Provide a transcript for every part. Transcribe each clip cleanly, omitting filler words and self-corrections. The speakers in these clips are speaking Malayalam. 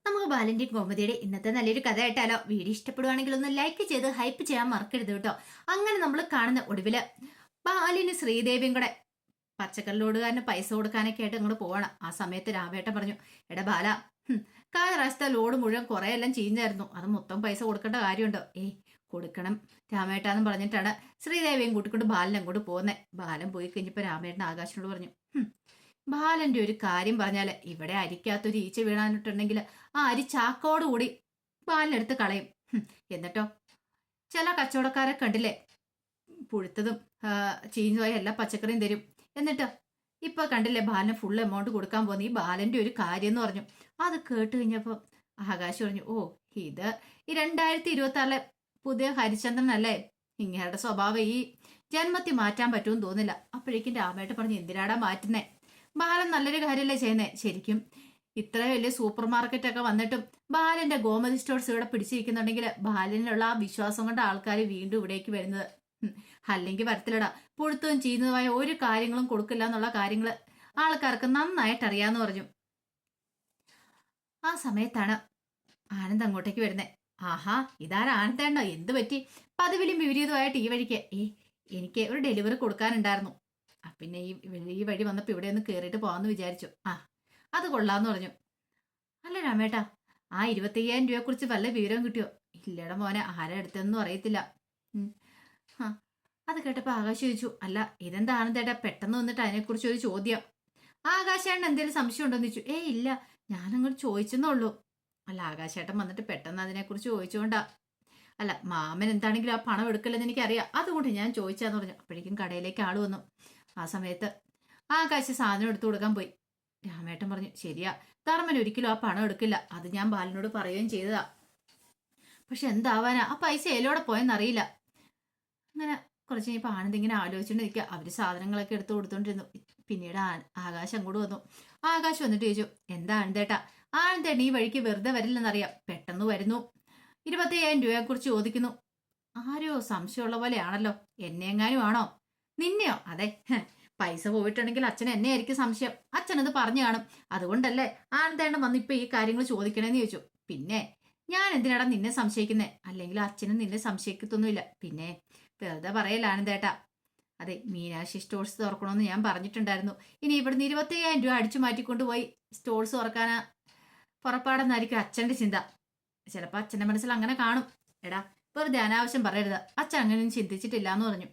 നമുക്ക് ബാലന്റെയും കോമഡിയുടെ ഇന്നത്തെ നല്ലൊരു കഥ കേട്ടാലോ? വീഡിയോ ഇഷ്ടപ്പെടുവാണെങ്കിൽ ഒന്ന് ലൈക്ക് ചെയ്ത് ഹൈപ്പ് ചെയ്യാൻ മറക്കരുത് കേട്ടോ. അങ്ങനെ നമ്മൾ കാണുന്ന ഒടുവില് ബാലിന് ശ്രീദേവിയും കൂടെ പച്ചക്കറി ലോഡുകാരന് പൈസ കൊടുക്കാനൊക്കെ ആയിട്ട് അങ്ങോട്ട് പോവാണ്. ആ സമയത്ത് രാമേട്ടൻ പറഞ്ഞു, എടാ ബാല, കഴിഞ്ഞ പ്രാവശ്യത്തെ ലോഡ് മുഴുവൻ കുറെ എല്ലാം ചീഞ്ഞായിരുന്നു, അത് മൊത്തം പൈസ കൊടുക്കേണ്ട കാര്യമുണ്ടോ? കൊടുക്കണം രാമേട്ടാന്ന് പറഞ്ഞിട്ടാണ് ശ്രീദേവിയും കൂട്ടിക്കൊണ്ട് ബാലൻ അങ്ങോട്ട് പോകുന്നത്. ബാലൻ പോയി കഴിഞ്ഞപ്പോ രാമേട്ടൻ ആകാശിനോട് പറഞ്ഞു, ബാലന്റെ ഒരു കാര്യം പറഞ്ഞാല് ഇവിടെ അരിക്കകത്തൊരു ഈച്ച വീണാനിട്ടുണ്ടെങ്കിൽ ആ അരി ചാക്കോടുകൂടി ബാലിനെടുത്ത് കളയും. എന്നിട്ടോ ചില കച്ചവടക്കാരെ കണ്ടില്ലേ, പുഴുത്തതും ചീഞ്ഞുപോയ എല്ലാ പച്ചക്കറിയും തരും. എന്നിട്ടോ ഇപ്പൊ കണ്ടില്ലേ ബാലന് ഫുൾ എമൗണ്ട് കൊടുക്കാൻ പോകുന്ന ഈ ബാലന്റെ ഒരു കാര്യം എന്ന് പറഞ്ഞു. അത് കേട്ട് കഴിഞ്ഞപ്പോ ആകാശ് പറഞ്ഞു, ഓ ഇത് ഈ 2026 പുതിയ ഹരിചന്ദ്രൻ അല്ലേ, ഇങ്ങയുടെ സ്വഭാവം ഈ ജന്മത്തിൽ മാറ്റാൻ പറ്റുമെന്ന് തോന്നില്ല. അപ്പോഴേക്കും രാമേട്ടൻ പറഞ്ഞു, എന്തിനാടാ മാറ്റുന്നേ, ബാലൻ നല്ലൊരു കാര്യമല്ലേ ചെയ്യുന്നേ. ശരിക്കും ഇത്ര വലിയ സൂപ്പർ മാർക്കറ്റ് ഒക്കെ വന്നിട്ടും ബാലന്റെ ഗോമതി സ്റ്റോഴ്സ് ഇവിടെ പിടിച്ചിരിക്കുന്നുണ്ടെങ്കിൽ ബാലനുള്ള ആ വിശ്വാസം കൊണ്ട് ആൾക്കാർ വീണ്ടും ഇവിടേക്ക് വരുന്നത്. അല്ലെങ്കിൽ വരത്തിലടാ, പുഴുത്തവും ചെയ്യുന്നതുമായ ഒരു കാര്യങ്ങളും കൊടുക്കില്ല എന്നുള്ള കാര്യങ്ങൾ ആൾക്കാർക്ക് നന്നായിട്ട് അറിയാന്ന് പറഞ്ഞു. ആ സമയത്താണ് ആനന്ദ് അങ്ങോട്ടേക്ക് വരുന്നത്. ആഹാ, ഇതാരാ ആനന്ദേണ്ടോ, എന്ത് പറ്റി? പതിവിലും വിപരീതമായിട്ട് ഈ വഴിക്ക് എനിക്ക് ഒരു ഡെലിവറി കൊടുക്കാനുണ്ടായിരുന്നു. പിന്നെ ഈ വഴി വന്നപ്പോ ഇവിടെ ഒന്ന് കേറിയിട്ട് പോവാന്ന് വിചാരിച്ചു. അത് കൊള്ളാന്ന് പറഞ്ഞു. അല്ല രാമേട്ടാ, ആ 25,000 രൂപയെ കുറിച്ച് വല്ല വിവരവും കിട്ടിയോ? ഇല്ലട മോനെ, ആരാ എടുത്തെന്നും അറിയത്തില്ല. അത് കേട്ടപ്പോ ആകാശ് ചോദിച്ചു, അല്ല ഇതെന്താ ആനന്ദേട്ടാ പെട്ടെന്ന് വന്നിട്ട് അതിനെക്കുറിച്ച് ഒരു ചോദ്യം? ആകാശേട്ടൻ എന്തെങ്കിലും സംശയം ഉണ്ടോന്ന് ചോദിച്ചു. ഇല്ല, ഞാനങ്ങോട്ട് ചോദിച്ചെന്നുള്ളൂ. അല്ല ആകാശേട്ടൻ വന്നിട്ട് പെട്ടെന്ന് അതിനെക്കുറിച്ച് ചോദിച്ചുകൊണ്ടാ. അല്ല മാമൻ എന്താണെങ്കിലും ആ പണം എടുക്കില്ലെന്ന് എനിക്കറിയാം, അതുകൊണ്ട് ഞാൻ ചോദിച്ചാന്ന് പറഞ്ഞു. അപ്പോഴേക്കും കടയിലേക്ക് ആള് വന്നു. ആ സമയത്ത് ആകാശ് സാധനം എടുത്തു കൊടുക്കാൻ പോയി. രാമേട്ടൻ പറഞ്ഞു, ശരിയാ, ധർമ്മൻ ഒരിക്കലും ആ പണം എടുക്കില്ല, അത് ഞാൻ ബാലനോട് പറയുകയും ചെയ്തതാ. പക്ഷെ എന്താവാനാ, ആ പൈസ എലോടെ പോയെന്നറിയില്ല. അങ്ങനെ കുറച്ച് കഴിഞ്ഞപ്പോൾ ആനന്ദ് ഇങ്ങനെ ആലോചിച്ചുകൊണ്ട് നിൽക്കുക. അവര് സാധനങ്ങളൊക്കെ എടുത്തു കൊടുത്തോണ്ടിരുന്നു. പിന്നീട് ആകാശ് അങ്ങോട്ട് വന്നു. ആകാശ് വന്നിട്ട് ചോദിച്ചു, എന്താ ആനന്ദേട്ടാ? ആനന്ദേട്ടൻ ഈ വഴിക്ക് വെറുതെ വരില്ലെന്നറിയാം, പെട്ടെന്ന് വരുന്നു, 25,000 രൂപയെ കുറിച്ച് ചോദിക്കുന്നു. ആരോ സംശയമുള്ള പോലെയാണല്ലോ, എന്നെ എങ്ങാനും ആണോ? നിന്നെയോ? അതെ, പൈസ പോയിട്ടുണ്ടെങ്കിൽ അച്ഛൻ എന്നെ ആയിരിക്കും സംശയം, അച്ഛനത് പറഞ്ഞു കാണും, അതുകൊണ്ടല്ലേ ആനന്ദേട്ടൻ വന്ന് ഇപ്പൊ ഈ കാര്യങ്ങൾ ചോദിക്കണേന്ന് ചോദിച്ചു. പിന്നെ ഞാൻ എന്തിനാടാ നിന്നെ സംശയിക്കുന്നേ? അല്ലെങ്കിൽ അച്ഛനും നിന്നെ സംശയിക്കത്തൊന്നുമില്ല. പിന്നെ വെറുതെ പറയല്ല ആനന്ദേട്ടാ. അതെ, മീനാക്ഷി സ്റ്റോഴ്സ് തുറക്കണമെന്ന് ഞാൻ പറഞ്ഞിട്ടുണ്ടായിരുന്നു. ഇനി ഇവിടുന്ന് 25,000 രൂപ അടിച്ചു മാറ്റിക്കൊണ്ടുപോയി സ്റ്റോഴ്സ് തുറക്കാനാ പുറപ്പാടെന്നായിരിക്കും അച്ഛന്റെ ചിന്ത. ചിലപ്പോ അച്ഛന്റെ മനസ്സിൽ അങ്ങനെ കാണും. എടാ വെറുതെ അനാവശ്യം പറയരുത്, അച്ഛൻ അങ്ങനെയൊന്നും ചിന്തിച്ചിട്ടില്ല എന്ന് പറഞ്ഞു.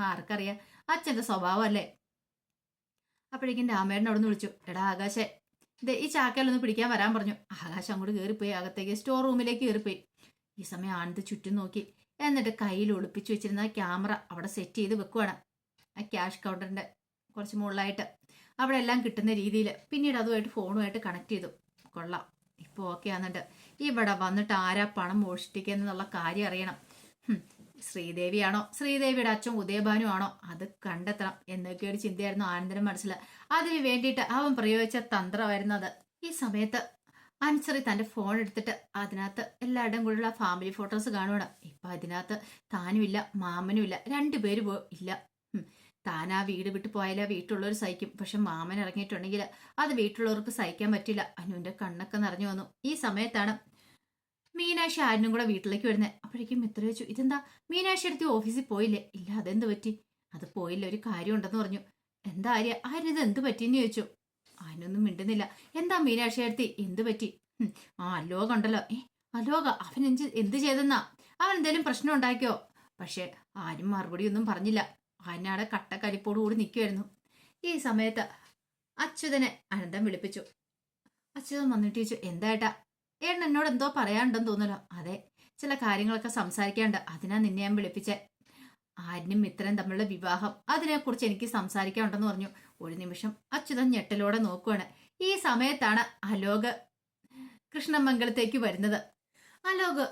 ആർക്കറിയാം, അച്ഛന്റെ സ്വഭാവം അല്ലേ. അപ്പോഴേക്കും രാമേട്ടൻ അവിടെ നിന്ന് വിളിച്ചു, എടാ ആകാശേ, ഈ ചാക്കയിലൊന്ന് പിടിക്കാൻ വരാൻ പറഞ്ഞു. ആകാശം അങ്ങോട്ട് കയറിപ്പോയി, അകത്തേക്ക് സ്റ്റോർ റൂമിലേക്ക് കയറിപ്പോയി. ഈ സമയം ആനന്ദ് ചുറ്റും നോക്കി, എന്നിട്ട് കയ്യിൽ ഒളിപ്പിച്ചു വെച്ചിരുന്ന ക്യാമറ അവിടെ സെറ്റ് ചെയ്ത് വെക്കുവാണ്. ആ ക്യാഷ് കൗണ്ടറിന്റെ കുറച്ച് മുകളിലായിട്ട് അവിടെ എല്ലാം കിട്ടുന്ന രീതിയിൽ. പിന്നീട് അതുമായിട്ട് ഫോണുമായിട്ട് കണക്ട് ചെയ്തു. കൊള്ളാം, ഇപ്പോൾ ഓക്കെ ആണെന്നുണ്ട്. ഇവിടെ വന്നിട്ട് ആരാ പണം മോഷ്ടിക്കുന്നുള്ള കാര്യം അറിയണം. ശ്രീദേവിയാണോ, ശ്രീദേവിയുടെ അച്ഛൻ ഉദയഭാനു ആണോ, അത് കണ്ടെത്തണം എന്നൊക്കെ ഒരു ചിന്തയായിരുന്നു ആനന്ദന് മനസ്സിൽ. അതിന് വേണ്ടിയിട്ട് അവൻ പ്രയോഗിച്ച തന്ത്രമായിരുന്നു അത്. ഈ സമയത്ത് അനുസരി തന്റെ ഫോൺ എടുത്തിട്ട് അതിനകത്ത് എല്ലാവരുടെയും കൂടെയുള്ള ഫാമിലി ഫോട്ടോസ് കാണുവാണ്. ഇപ്പൊ അതിനകത്ത് താനുമില്ല, മാമനുമില്ല, രണ്ടുപേരും ഇല്ല. താൻ ആ വീട് വിട്ട് പോയാലേ വീട്ടിലുള്ളവർ സഹിക്കും, പക്ഷെ മാമൻ ഇറങ്ങിയിട്ടുണ്ടെങ്കിൽ അത് വീട്ടിലുള്ളവർക്ക് സഹിക്കാൻ പറ്റില്ല. അനുവിന്റെ കണ്ണൊക്കെ നിറഞ്ഞു വന്നു. ഈ സമയത്താണ് മീനാക്ഷി ആരിനും കൂടെ വീട്ടിലേക്ക് വരുന്നത്. അപ്പോഴേക്കും മിത്ര വെച്ചു, ഇതെന്താ മീനാക്ഷി എടുത്ത് ഓഫീസിൽ പോയില്ലേ? ഇല്ല, അതെന്ത് പറ്റി? അത് പോയില്ല, ഒരു കാര്യം ഉണ്ടെന്ന് പറഞ്ഞു. എന്താ ആര്യത് എന്ത് പറ്റിയെന്ന് ചോദിച്ചു. അതിനൊന്നും മിണ്ടുന്നില്ല. എന്താ മീനാക്ഷി എടുത്തി, എന്ത് പറ്റി? അലോക ഉണ്ടല്ലോ. അലോക, അവൻ എന്ത് ചെയ്തെന്നാ? അവൻ എന്തേലും പ്രശ്നം ഉണ്ടാക്കിയോ? പക്ഷെ ആരും മറുപടി ഒന്നും പറഞ്ഞില്ല. ആനാടെ കട്ടക്കരിപ്പോട് കൂടി നിൽക്കുമായിരുന്നു. ഈ സമയത്ത് അച്യുതനെ അനന്തം വിളിപ്പിച്ചു. അച്യുതൻ വന്നിട്ട് ചോദിച്ചു, എന്തായിട്ടാ? ഏട്ടൻ എന്നോട് എന്തോ പറയാനുണ്ടെന്ന് തോന്നലോ? അതെ, ചില കാര്യങ്ങളൊക്കെ സംസാരിക്കാണ്ട്, അതിനാ നിന്നെ ഞാൻ വിളിപ്പിച്ചേ. ആര്യനും മിത്രനും തമ്മിലുള്ള വിവാഹം, അതിനെക്കുറിച്ച് എനിക്ക് സംസാരിക്കാനുണ്ടെന്ന് പറഞ്ഞു. ഒരു നിമിഷം അച്യുതൻ ഞെട്ടലോടെ നോക്കുവാണ്. ഈ സമയത്താണ് അലോക് കൃഷ്ണമംഗലത്തേക്ക് വരുന്നത്. അലോക്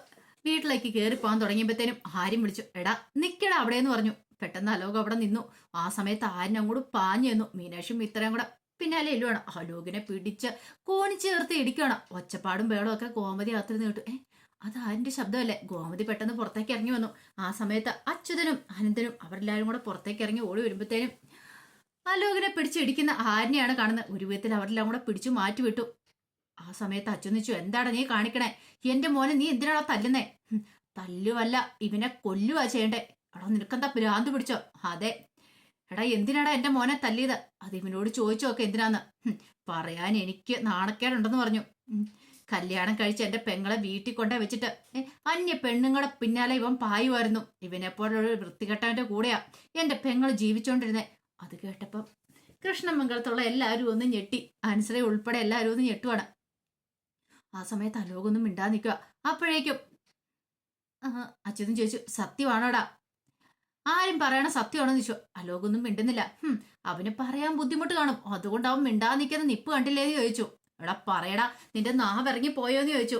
വീട്ടിലേക്ക് കയറി പോകാൻ തുടങ്ങിയപ്പോഴത്തേനും ആര്യം വിളിച്ചു, എടാ നിക്കടാ അവിടെയെന്ന് പറഞ്ഞു. പെട്ടെന്ന് അലോക് അവിടെ നിന്നു. ആ സമയത്ത് ആര്യൻ അങ്ങോട്ട് പാഞ്ഞു നിന്നു. മീനാക്ഷിയും ഇത്രയും കൂടെ പിന്നാലെ എല്ലുവാണ്. അലോകിനെ പിടിച്ച് കോണിച്ചേർത്ത് ഇടിക്കുകയാണ്. ഒച്ചപ്പാടും ബേളും ഒക്കെ ഗോമതി അകത്തിരുന്ന് കേട്ടു. അത് ആരിന്റെ ശബ്ദമല്ലേ? ഗോമതി പെട്ടെന്ന് പുറത്തേക്ക് ഇറങ്ങി വന്നു. ആ സമയത്ത് അച്യുതനും അനന്തനും അവരെല്ലാരും കൂടെ പുറത്തേക്ക് ഇറങ്ങി ഓടി വരുമ്പോഴത്തേനും അലോകിനെ പിടിച്ചിടിക്കുന്ന ആരിനെയാണ് കാണുന്നത്. ഒരു വിധത്തിൽ അവരെല്ലാം കൂടെ പിടിച്ചു മാറ്റി വിട്ടു. ആ സമയത്ത് അച്ഛൻ ചോദിച്ചു, എന്താണ് നീ കാണിക്കണേ? എന്റെ മോനെ നീ എന്തിനാണോ തല്ലുന്നേ? തല്ലുവല്ല, ഇവനെ കൊല്ലുവാ ചെയ്യണ്ടേ. എടാ നിനക്കെന്താ ഭ്രാന്ത് പിടിച്ചോ? അതെ. എടാ എന്തിനാടാ എന്റെ മോനെ തല്ലിയത്? അത് ഇവനോട് ചോദിച്ചു നോക്കെ എന്തിനാന്ന്. പറയാൻ എനിക്ക് നാണക്കേടുണ്ടെന്ന് പറഞ്ഞു. കല്യാണം കഴിച്ച് എന്റെ പെങ്ങളെ വീട്ടിൽ കൊണ്ടേ വെച്ചിട്ട് അന്യ പെണ്ണുങ്ങളുടെ പിന്നാലെ ഇവൻ പായുമായിരുന്നു. ഇവനെപ്പോലൊരു വൃത്തികെട്ടവന്റെ കൂടെയാ എന്റെ പെങ്ങൾ ജീവിച്ചോണ്ടിരുന്നേ. അത് കേട്ടപ്പം കൃഷ്ണമംഗലത്തുള്ള എല്ലാവരും ഒന്ന് ഞെട്ടി. അനുസര ഉൾപ്പെടെ എല്ലാവരും ഒന്ന് ഞെട്ടുവാണ്. ആ സമയത്ത് അലോകൊന്നും മിണ്ടാ നിൽക്കുക. അപ്പോഴേക്കും അച്യുതൻ ചോദിച്ചു, സത്യമാണോടാ? ആരും പറയണ സത്യമാണെന്ന് ചോദിച്ചു. അലോകൊന്നും മിണ്ടുന്നില്ല. അവന് പറയാൻ ബുദ്ധിമുട്ട് കാണും, അതുകൊണ്ട് അവൻ മിണ്ടാ നിൽക്കുന്ന നിപ്പ് കണ്ടില്ലേന്ന് ചോദിച്ചു. എടാ പറയടാ, നിന്റെ നാവിറങ്ങി പോയോന്ന് ചോദിച്ചു.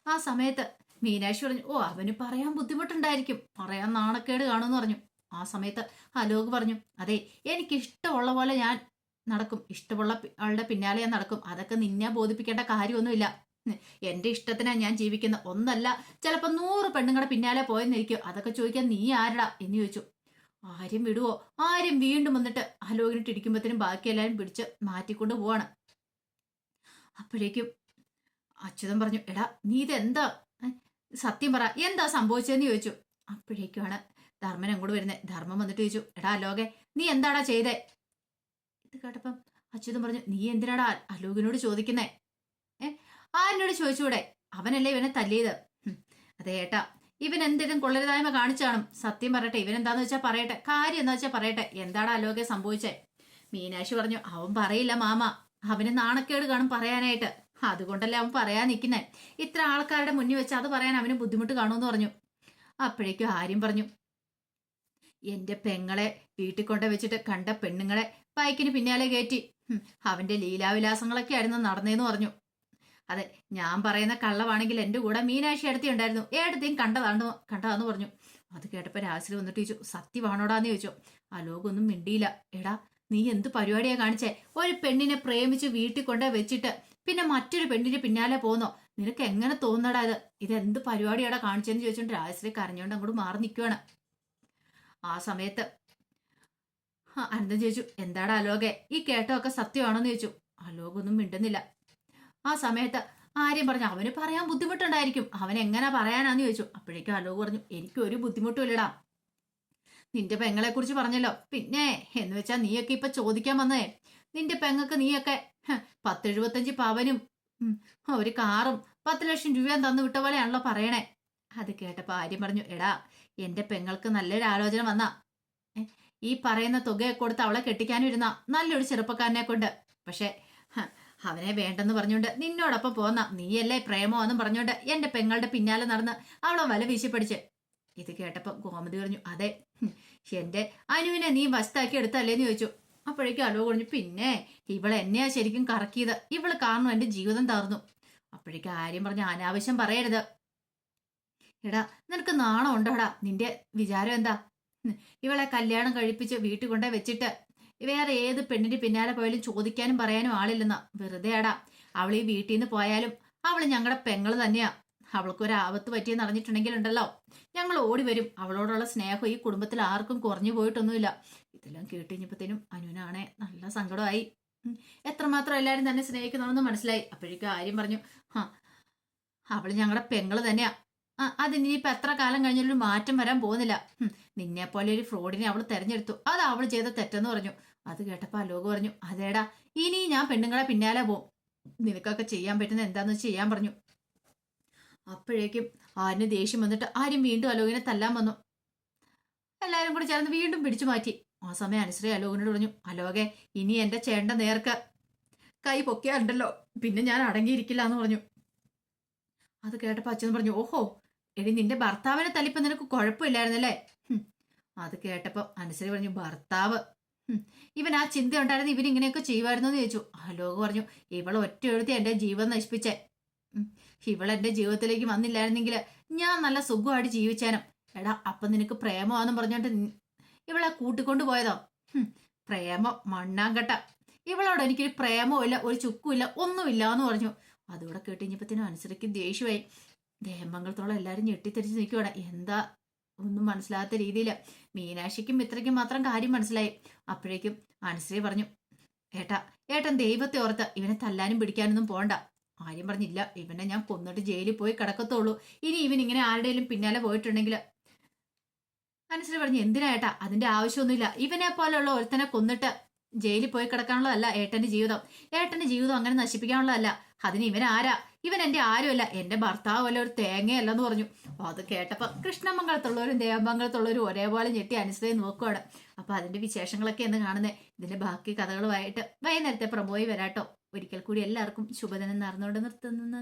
ആ സമയത്ത് മീനാക്ഷി പറഞ്ഞു, ഓ അവന് പറയാൻ ബുദ്ധിമുട്ടുണ്ടായിരിക്കും, പറയാൻ നാണക്കേട് കാണുമെന്ന് പറഞ്ഞു. ആ സമയത്ത് അലോക് പറഞ്ഞു, അതെ എനിക്ക് ഇഷ്ടമുള്ള പോലെ ഞാൻ നടക്കും, ഇഷ്ടമുള്ള ആളുടെ പിന്നാലെ ഞാൻ നടക്കും, അതൊക്കെ നിന്നെ ബോധിപ്പിക്കേണ്ട കാര്യമൊന്നുമില്ല. എന്റെ ഇഷ്ടത്തിനാ ഞാൻ ജീവിക്കുന്ന, ഒന്നല്ല ചിലപ്പോ 100 പെണ്ണുങ്ങളുടെ പിന്നാലെ പോയെന്നിരിക്കും, അതൊക്കെ ചോദിക്കാൻ നീ ആരടാ എന്ന് ചോദിച്ചു. ആരും വിടുവോ? ആരും വീണ്ടും വന്നിട്ട് അലോകിനിട്ട് ഇടിക്കുമ്പോഴത്തേനും ബാക്കി എല്ലാവരും പിടിച്ച് മാറ്റിക്കൊണ്ട് പോവാണ്. അപ്പോഴേക്കും അച്യുതൻ പറഞ്ഞു, എടാ നീ ഇതെന്താ, സത്യം പറ, എന്താ സംഭവിച്ചതെന്ന് ചോദിച്ചു. അപ്പോഴേക്കുമാണ് ധർമ്മൻ അങ്ങോട്ട് വരുന്നത്. ധർമ്മം വന്നിട്ട് ചോദിച്ചു, എടാ അലോകെ നീ എന്താടാ ചെയ്തേ? ഇത് കേട്ടപ്പം അച്യുതൻ പറഞ്ഞു, നീ എന്തിനാടാ അലോകിനോട് ചോദിക്കുന്നേ? ആരിനോട് ചോദിച്ചൂടെ? അവനല്ലേ ഇവനെ തല്ലിയത്. അതെ ഏട്ടാ, ഇവൻ എന്തെങ്കിലും കൊള്ളരുതായ്മ കാണിച്ചാണ്. സത്യം പറയട്ടെ, ഇവൻ എന്താന്ന് വെച്ചാൽ പറയട്ടെ, കാര്യം എന്താ വെച്ചാൽ പറയട്ടെ, എന്താടാ അലോകെ സംഭവിച്ചേ? മീനാക്ഷി പറഞ്ഞു, അവൻ പറയില്ല മാമ, അവന് നാണക്കേട് കാണും പറയാനായിട്ട്, അതുകൊണ്ടല്ലേ അവൻ പറയാൻ നിൽക്കുന്നേ. ഇത്ര ആൾക്കാരുടെ മുന്നിൽ വെച്ച് അത് പറയാൻ അവന് ബുദ്ധിമുട്ട് കാണുമെന്ന് പറഞ്ഞു. അപ്പോഴേക്കും ആര്യം പറഞ്ഞു, എന്റെ പെങ്ങളെ വീട്ടിൽ കൊണ്ട വെച്ചിട്ട് കണ്ട പെണ്ണുങ്ങളെ ബൈക്കിന് പിന്നാലെ കയറ്റി അവന്റെ ലീലാവിലാസങ്ങളൊക്കെ ആയിരുന്നു നടന്നേന്ന് പറഞ്ഞു. അതെ, ഞാൻ പറയുന്ന കള്ളമാണെങ്കിൽ എന്റെ കൂടെ മീനാക്ഷി അടുത്തി ഉണ്ടായിരുന്നു, ഏടത്തെയും കണ്ടതാന്ന് പറഞ്ഞു. അത് കേട്ടപ്പോ രാശ്രീ വന്നിട്ട് ചോദിച്ചു, സത്യമാണോടാന്ന് ചോദിച്ചു. അലോകൊന്നും മിണ്ടിയില്ല. എടാ നീ എന്ത് പരിപാടിയാ കാണിച്ചേ? ഒരു പെണ്ണിനെ പ്രേമിച്ച് വീട്ടിൽ കൊണ്ടേ വെച്ചിട്ട് പിന്നെ മറ്റൊരു പെണ്ണിന്റെ പിന്നാലെ പോന്നോ? നിനക്ക് എങ്ങനെ തോന്നടാ ഇതെന്ത് പരിപാടിയാടാ കാണിച്ചെന്ന് ചോദിച്ചോണ്ട് രാശ്രീ കരഞ്ഞോണ്ട് അങ്ങോട്ട് മാറി നിൽക്കുവാണ്. ആ സമയത്ത് അനന്തൻ ചോദിച്ചു, എന്താടാ അലോകെ ഈ കേട്ടതൊക്കെ സത്യമാണോന്ന് ചോദിച്ചു. അലോകൊന്നും മിണ്ടുന്നില്ല. ആ സമയത്ത് ആര്യം പറഞ്ഞു, അവന് പറയാൻ ബുദ്ധിമുട്ടുണ്ടായിരിക്കും, അവൻ എങ്ങനെ പറയാനാന്ന് ചോദിച്ചു. അപ്പോഴേക്കും അലോക് പറഞ്ഞു, എനിക്കൊരു ബുദ്ധിമുട്ടും ഇല്ലടാ, നിന്റെ പെങ്ങളെ കുറിച്ച് പറഞ്ഞല്ലോ, പിന്നെ എന്ന് വെച്ചാ നീയൊക്കെ ഇപ്പൊ ചോദിക്കാൻ വന്നേ, നിന്റെ പെങ്ങൾക്ക് നീയൊക്കെ 10-75 പവനും ഒരു കാറും 10 ലക്ഷം രൂപയും തന്നു വിട്ട പോലെയാണല്ലോ പറയണേ. അത് കേട്ടപ്പോ ആര്യം പറഞ്ഞു, എടാ എന്റെ പെങ്ങൾക്ക് നല്ലൊരു ആലോചന വന്നാ, ഈ പറയുന്ന തുകയെ കൊടുത്ത് അവളെ കെട്ടിക്കാനും ഇരുന്ന നല്ലൊരു ചെറുപ്പക്കാരനെ കൊണ്ട്, പക്ഷെ അവനെ വേണ്ടെന്ന് പറഞ്ഞോണ്ട് നിന്നോടൊപ്പം പോന്ന നീയല്ലേ പ്രേമോന്നും പറഞ്ഞോണ്ട് എന്റെ പെങ്ങളുടെ പിന്നാലെ നടന്ന് അവളെ വല വീശി പഠിച്ച്. ഇത് കേട്ടപ്പോ ഗോമതി പറഞ്ഞു, അതെ എന്റെ അനുവിനെ നീ വസ്താക്കി എടുത്തല്ലേന്ന് ചോദിച്ചു. അപ്പോഴേക്കും അലോ പറഞ്ഞു, പിന്നെ ഇവളെ എന്നെയാ ശരിക്കും കറക്കിയത്, ഇവള് കാരണം എന്റെ ജീവിതം തകർന്നു. അപ്പോഴേക്കും ആര്യം പറഞ്ഞു, അനാവശ്യം പറയരുത്. എടാ നിനക്ക് നാണം ഉണ്ടോടാ? നിന്റെ വിചാരം എന്താ? ഇവളെ കല്യാണം കഴിപ്പിച്ച് വീട്ടിൽ കൊണ്ടേ വെച്ചിട്ട് വേറെ ഏത് പെണ്ണിന്റെ പിന്നാലെ പോയാലും ചോദിക്കാനും പറയാനും ആളില്ലെന്നാ. വെറുതെയാടാ, അവൾ ഈ വീട്ടിൽ നിന്ന് പോയാലും അവള് ഞങ്ങളുടെ പെങ്ങള് തന്നെയാ. അവൾക്കൊരു ആപത്ത് പറ്റിയെന്ന് അറിഞ്ഞിട്ടുണ്ടെങ്കിൽ ഉണ്ടല്ലോ, ഞങ്ങൾ ഓടി വരും. അവളോടുള്ള സ്നേഹം ഈ കുടുംബത്തിൽ ആർക്കും കുറഞ്ഞു പോയിട്ടൊന്നുമില്ല. ഇതെല്ലാം കേട്ടുകഴിഞ്ഞപ്പോഴത്തേനും അനുവിനാണെ നല്ല സങ്കടമായി. എത്രമാത്രം എല്ലാവരും തന്നെ സ്നേഹിക്കണമെന്ന് മനസ്സിലായി. അപ്പോഴേക്കും ആര്യം പറഞ്ഞു, അവള് ഞങ്ങളുടെ പെങ്ങള് തന്നെയാ, അതിനിപ്പോ എത്ര കാലം കഴിഞ്ഞാലും മാറ്റം വരാൻ പോകുന്നില്ല. നിന്നെ പോലെ ഒരു ഫ്രോഡിനെ അവൾ തെരഞ്ഞെടുത്തു, അത് അവൾ ചെയ്ത തെറ്റെന്ന് പറഞ്ഞു. അത് കേട്ടപ്പോ അലോക് പറഞ്ഞു, അതേടാ ഇനി ഞാൻ പെണ്ണുങ്ങളെ പിന്നാലെ പോവും, നിനക്കൊക്കെ ചെയ്യാൻ പറ്റുന്ന എന്താന്ന് വെച്ച് ചെയ്യാൻ പറഞ്ഞു. അപ്പോഴേക്കും ആരിന് ദേഷ്യം വന്നിട്ട് ആരും വീണ്ടും അലോകിനെ തല്ലാൻ വന്നു. എല്ലാരും കൂടി ചേർന്ന് വീണ്ടും പിടിച്ചു മാറ്റി. ആ സമയം അനുശ്രീ അലോകിനോട് പറഞ്ഞു, അലോകെ ഇനി എന്റെ ചേണ്ട നേർക്ക് കൈ പൊക്കിയാലുണ്ടല്ലോ പിന്നെ ഞാൻ അടങ്ങിയിരിക്കില്ല എന്ന് പറഞ്ഞു. അത് കേട്ടപ്പോ അച്ഛൻ പറഞ്ഞു, ഓഹോ എടി നിന്റെ ഭർത്താവിനെ തല്ലിപ്പോ നിനക്ക് കുഴപ്പമില്ലായിരുന്നല്ലേ? അത് കേട്ടപ്പോ അനുശ്രീ പറഞ്ഞു, ഭർത്താവ് ഇവൻ ആ ചിന്ത ഉണ്ടായിരുന്നു, ഇവൻ ഇങ്ങനെയൊക്കെ ചെയ്യുമായിരുന്നു എന്ന് ചോദിച്ചു. അലോക് പറഞ്ഞു, ഇവൾ ഒറ്റ എഴുതി എന്റെ ജീവിതം നശിപ്പിച്ചേ, ഇവളെന്റെ ജീവിതത്തിലേക്ക് വന്നില്ലായിരുന്നെങ്കിൽ ഞാൻ നല്ല സുഖമായിട്ട് ജീവിച്ചാനും. എടാ അപ്പൊ നിനക്ക് പ്രേമമാണെന്നും പറഞ്ഞോണ്ട് ഇവളെ കൂട്ടിക്കൊണ്ടു പോയതോ? പ്രേമം മണ്ണാങ്കട്ട, ഇവളോട് എനിക്കൊരു പ്രേമവും ഇല്ല, ഒരു ചുക്കും ഇല്ല, ഒന്നുമില്ല എന്ന് പറഞ്ഞു. അതുകൂടെ കേട്ടുകഴിഞ്ഞപ്പത്തിനും അനുസരിക്ക് ദേഷ്യമായി. ദേഹമംഗലത്തോളം എല്ലാരും ഞെട്ടിത്തെരിച്ച് നിൽക്കുവാണ്. എന്താ ഒന്നും മനസ്സിലാത്ത രീതിയിൽ മീനാക്ഷിക്കും മിത്രയ്ക്കും മാത്രം കാര്യം മനസ്സിലായി. അപ്പോഴേക്കും അനുശ്രീ പറഞ്ഞു, ഏട്ടൻ ദൈവത്തെ ഓർത്ത് ഇവനെ തല്ലാനും പിടിക്കാനൊന്നും പോണ്ട, ആര്യം പറഞ്ഞില്ല, ഇവനെ ഞാൻ കൊന്നിട്ട് ജയിലിൽ പോയി കിടക്കത്തുള്ളൂ. ഇനി ഇവൻ ഇങ്ങനെ ആരുടെയും പിന്നാലെ പോയിട്ടുണ്ടെങ്കിൽ മനസ്സിൽ പറഞ്ഞു, എന്തിനാ ഏട്ടാ, അതിന്റെ ആവശ്യമൊന്നുമില്ല. ഇവനെ പോലെയുള്ള ഒരുത്തനെ കൊന്നിട്ട് ജയിലിൽ പോയി കിടക്കാനുള്ളതല്ല ഏട്ടന്റെ ജീവിതം. ഏട്ടന്റെ ജീവിതം അങ്ങനെ നശിപ്പിക്കാനുള്ളതല്ല. അതിന് ഇവൻ ആരാ? ഇവൻ എന്റെ ആരുമല്ല, എന്റെ ഭർത്താവ് വല്ല ഒരു തേങ്ങയല്ലെന്ന് പറഞ്ഞു. അപ്പൊ അത് കേട്ടപ്പോ കൃഷ്ണമംഗലത്തുള്ളവരും ദേവമംഗലത്തുള്ളവരും ഒരേപോലെ ഞെട്ടി അനുസരിച്ച് നോക്കുവാണ്. അപ്പൊ അതിന്റെ വിശേഷങ്ങളൊക്കെ എന്ന് കാണുന്നത്. ഇതിന്റെ ബാക്കി കഥകളുമായിട്ട് വൈകുന്നേരത്തെ പ്രമോയി വരാട്ടോ. ഒരിക്കൽ കൂടി എല്ലാവർക്കും ശുഭദിനം നേർന്നുകൊണ്ട് നിർത്തുന്നു.